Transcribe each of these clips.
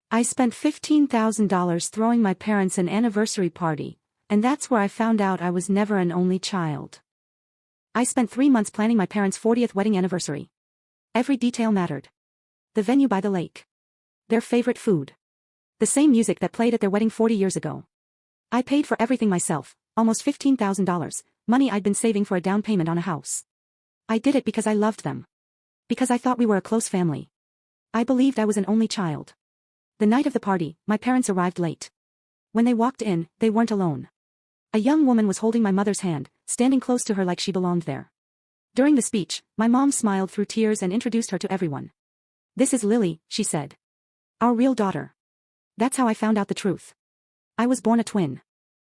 I spent $15,000 throwing my parents an anniversary party, and that's where I found out I was never an only child. I spent 3 months planning my parents' 40th wedding anniversary. Every detail mattered. The venue by the lake. Their favorite food. The same music that played at their wedding 40 years ago. I paid for everything myself, almost $15,000, money I'd been saving for a down payment on a house. I did it because I loved them. Because I thought we were a close family. I believed I was an only child. The night of the party, my parents arrived late. When they walked in, they weren't alone. A young woman was holding my mother's hand, standing close to her like she belonged there. During the speech, my mom smiled through tears and introduced her to everyone. "This is Lily," she said. "Our real daughter." That's how I found out the truth. I was born a twin.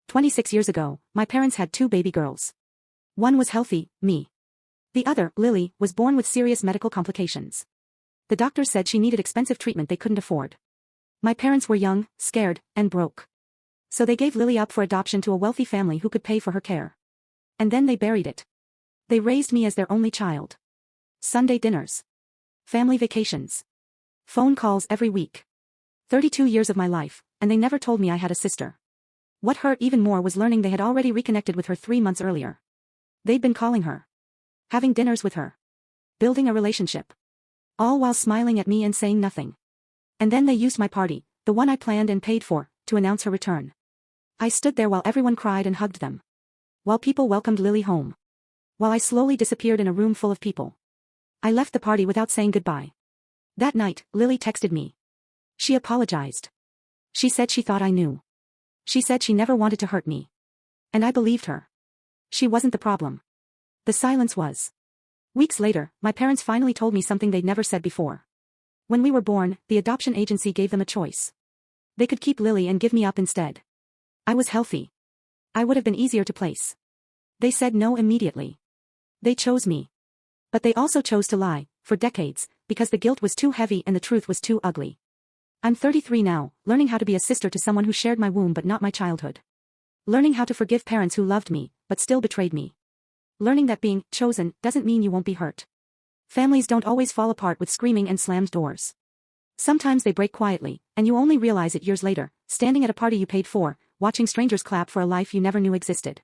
26 years ago, my parents had 2 baby girls. One was healthy, me. The other, Lily, was born with serious medical complications. The doctors said she needed expensive treatment they couldn't afford. My parents were young, scared, and broke. So they gave Lily up for adoption to a wealthy family who could pay for her care. And then they buried it. They raised me as their only child. Sunday dinners. Family vacations. Phone calls every week. 32 years of my life, and they never told me I had a sister. What hurt even more was learning they had already reconnected with her 3 months earlier. They'd been calling her. Having dinners with her. Building a relationship. All while smiling at me and saying nothing. And then they used my party, the one I planned and paid for, to announce her return. I stood there while everyone cried and hugged them. While people welcomed Lily home. While I slowly disappeared in a room full of people. I left the party without saying goodbye. That night, Lily texted me. She apologized. She said she thought I knew. She said she never wanted to hurt me. And I believed her. She wasn't the problem. The silence was. Weeks later, my parents finally told me something they'd never said before. When we were born, the adoption agency gave them a choice. They could keep Lily and give me up instead. I was healthy. I would have been easier to place. They said no immediately. They chose me. But they also chose to lie, for decades, because the guilt was too heavy and the truth was too ugly. I'm 33 now, learning how to be a sister to someone who shared my womb but not my childhood. Learning how to forgive parents who loved me, but still betrayed me. Learning that being chosen doesn't mean you won't be hurt. Families don't always fall apart with screaming and slammed doors. Sometimes they break quietly, and you only realize it years later, standing at a party you paid for, watching strangers clap for a life you never knew existed.